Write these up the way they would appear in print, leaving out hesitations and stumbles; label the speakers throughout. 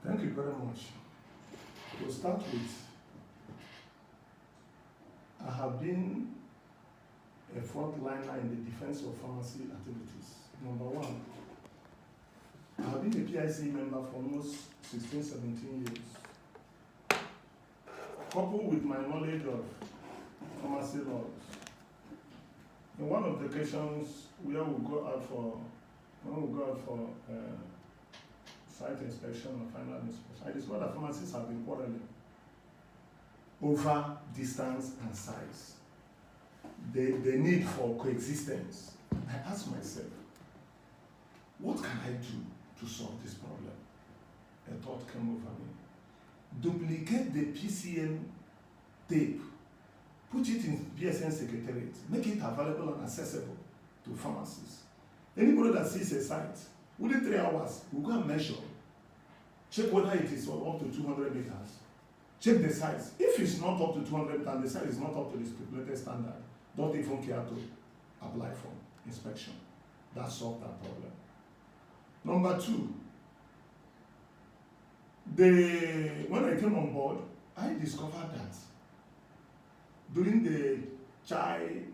Speaker 1: Thank you very much. To start with, I have been a frontliner in the defense of pharmacy activities. Number one, I have been a PIC member for almost 16, 17 years. Coupled with my knowledge of pharmacy laws, in one of the occasions where we go out for site inspection or final inspection, I discovered that pharmacists have been quarreling over distance and size. The need for coexistence. I asked myself, what can I do to solve this problem? A thought came over me. Duplicate the PCN tape, put it in BSN Secretariat, make it available and accessible to pharmacists. Anybody that sees a site, within 3 hours, we'll go and measure, check whether it is up to 200 meters, check the size. If it's not up to 200 and the size is not up to the stipulated standard, don't even care to apply for inspection. That solved that problem. Number two, when I came on board, I discovered that during the Chai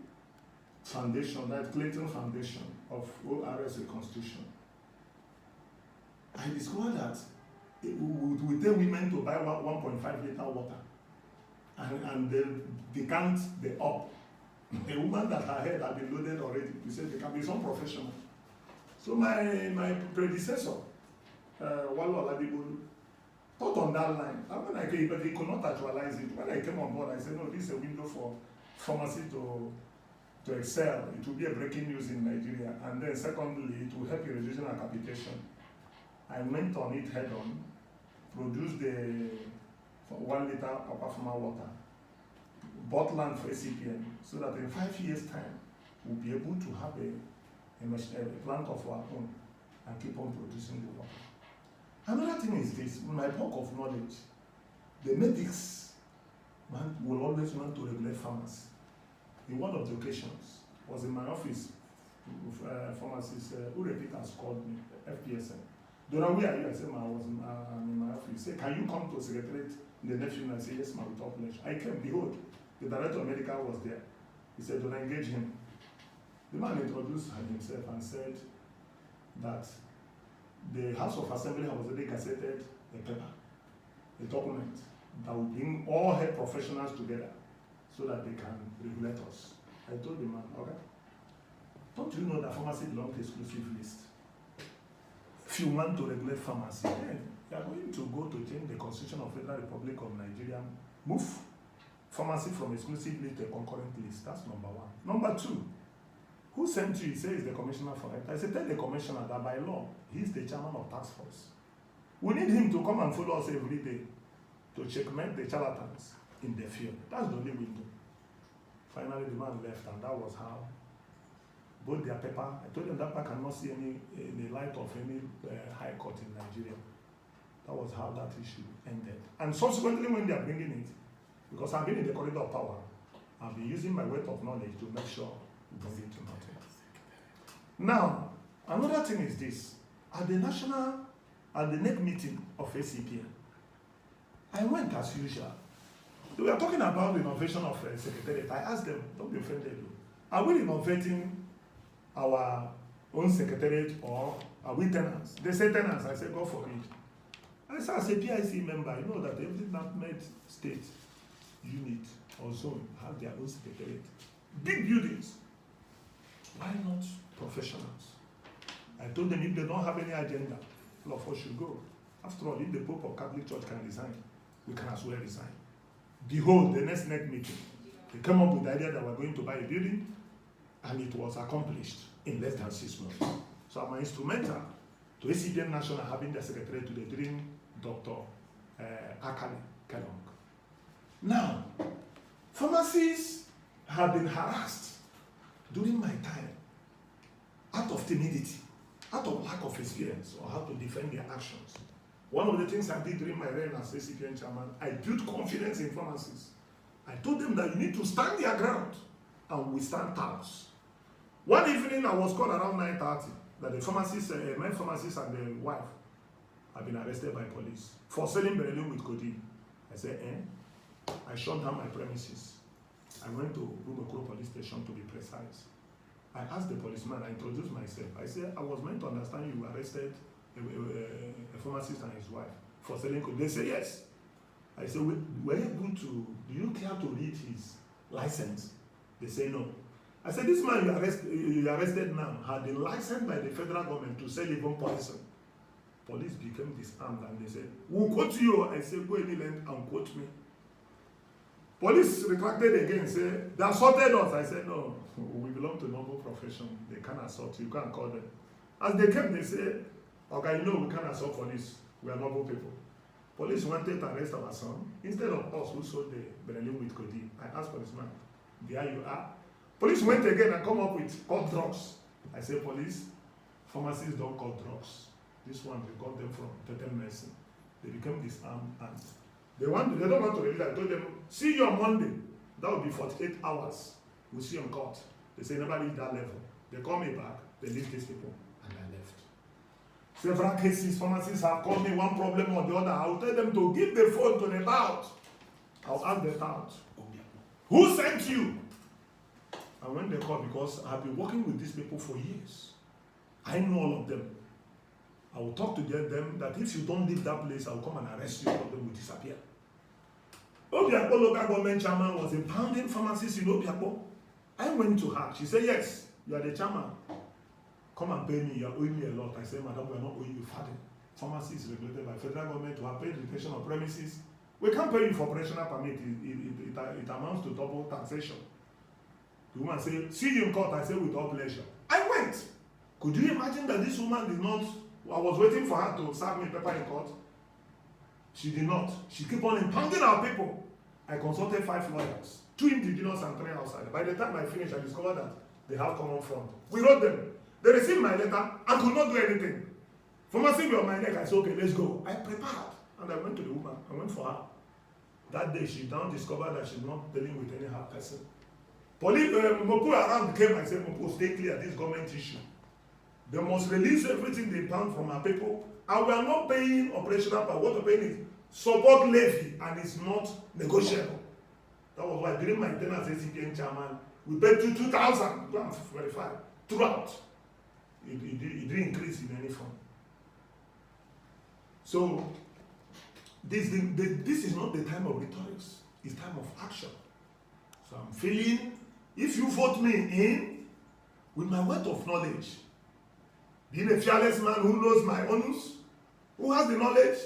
Speaker 1: Foundation, that Clayton Foundation of ORS Reconstruction, I discovered that we tell women to buy 1.5 liter water and they decant the up. A woman that her head had been loaded already, we said they can be some professional. So my predecessor, Walu Aladibu, thought on that line. And when I came, but they could not actualize it. When I came on board, I said, no, this is a window for pharmacy to excel. It will be a breaking news in Nigeria. And then secondly, it will help in reducing our capitation. I went on it head on, produced the 1 liter upper Pharma water, bought land for ACPN, so that in 5 years' time, we'll be able to have a plant of our own and keep on producing the water. Another thing is this, in my book of knowledge, the medics will always want to regulate pharmacy. In one of the occasions, was in my office, pharmacist Urepit has called me, FPSN. Dora, where are you? I said, I'm in my office. He said, can you come to secretariat in the next few minutes? I said, yes, ma'am, without pleasure. I came, behold, the director of medical was there. He said, don't engage him. The man introduced himself and said that the House of Assembly has already gazetted a paper, a document that will bring all health professionals together so that they can regulate us. I told the man, okay, don't you know that pharmacy belongs to exclusive list? If you want to regulate pharmacy, then you are going to go to change the Constitution of the Federal Republic of Nigeria, move pharmacy from exclusive list to a concurrent list. That's number one. Number two, who sent you? He says the commissioner for it. I said, tell the commissioner that by law, he's the chairman of task force. We need him to come and follow us every day to checkmate the charlatans in the field. That's the only window. Finally, the man left, and that was how both their paper, I told them that paper cannot see any light of any high court in Nigeria. That was how that issue ended. And subsequently, when they are bringing it, because I've been in the corridor of power, I've been using my weight of knowledge to make sure we bring it to nothing. Now, another thing is this. At the NEC meeting of ACPN, I went as usual. They were talking about the innovation of secretariat. I asked them, don't be offended, are we innovating our own secretariat or are we tenants? They say tenants. I said, go for it. I said, as a PIC member, you know that every made state unit or zone have their own secretariat. Big buildings. Why not professionals? I told them if they don't have any agenda, all of us should go. After all, if the Pope of Catholic Church can resign, we can as well resign. Behold, the next NEC meeting, they came up with the idea that we're going to buy a building, and it was accomplished in less than 6 months. So I'm instrumental to ACPN National having the secretary today during Dr. Akali Kellogg. Now, pharmacists have been harassed during my time out of timidity, out of lack of experience or how to defend their actions. One of the things I did during my reign as ACPN chairman, I built confidence in pharmacists. I told them that you need to stand their ground and withstand tariffs. One evening I was called around 9:30 that the pharmacist, my pharmacist and the wife I've been arrested by police for selling Berlin with codeine. I said, I shut down my premises. I went to Rumokro police station to be precise. I asked the policeman, I introduced myself. I said, I was meant to understand you arrested a pharmacist and his wife for selling codeine. They say, yes. I said, were you able to, do you care to read his license? They say, no. I said, this man you arrested now had been licensed by the federal government to sell even poison. Police became disarmed and they said, we'll quote you. I said, go any length and quote me. Police retracted again and said, they assaulted us. I said, no, we belong to noble profession. They can't assault you, you can't call them. As they came, they said, okay, no, we can't assault police. We are noble people. Police wanted to arrest our son. Instead of us who sold the Berlin with codeine, I asked policeman, there you are. Police went again and come up with cut drugs. I said, police, pharmacists don't cut drugs. This one, we got them from total medicine. They became disarmed and they don't want to release. I told them, see you on Monday. That will be 48 hours. We'll see you on court. They say, never reach that level. They call me back, they leave these people, and I left. Several cases, pharmacists have called me one problem or the other. I'll tell them to give the phone to the tout. I'll ask the tout, who sent you? And when they call, because I've been working with these people for years, I know all of them. I will talk to them that if you don't leave that place, I will come and arrest you, all of them will disappear. Obiakpo local government chairman was a pounding pharmacist in Obiakpo. I went to her. She said, yes, you are the chairman. Come and pay me. You are owing me a lot. I said, madam, we are not owing you further. Pharmacy is regulated by federal government to have paid retention of premises. We can't pay you for operational permit. It amounts to double taxation. The woman said, see you in court. I said, with all pleasure. I went. Could you imagine that this woman did not, I was waiting for her to serve me paper in court. She did not. She kept on impounding our people. I consulted 5 lawyers, 2 indigenous and 3 outside. By the time I finished, I discovered that they have common front. We wrote them. They received my letter and could not do anything. Pharmacy on my neck. I said, okay, let's go. I prepared and I went to the woman. I went for her. That day, she now discovered that she's not dealing with any hard person. Police, Mopu around came and said, Mopu, stay clear, this government issue. They must release everything they pound from our people. And we are not paying operational power. What we're paying is support levy, and it's not negotiable. That was why during my tenure as ACPN chairman, we paid 2,000, go and verify, throughout. It didn't increase in any form. So, this is not the time of rhetoric. It's time of action. So I'm feeling, if you vote me in, with my wealth of knowledge, being a fearless man who knows my honors, who has the knowledge,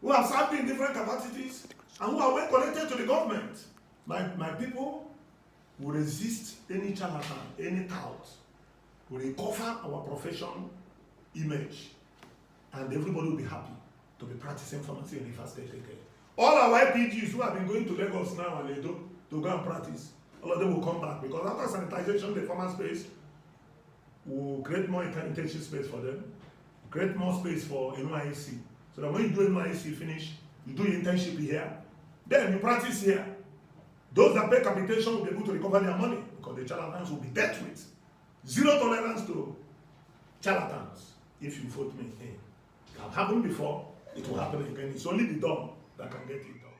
Speaker 1: who have served in different capacities, and who are well connected to the government, my people will resist any charlatan, any tout, will recover our profession image, and everybody will be happy to be practicing pharmacy in the first stage again. All our YPGs who have been going to Lagos now and Edo to go and practice, all of them will come back, because after sanitization, the pharma space will create more internship space for them, create more space for NYSC. So that when you do NYSC finish, you do internship here, then you practice here. Those that pay capitation will be able to recover their money, because the charlatans will be dealt with. Zero tolerance to charlatans if you vote me in. It can happen before, it will happen again. It's only the dumb that can get it done.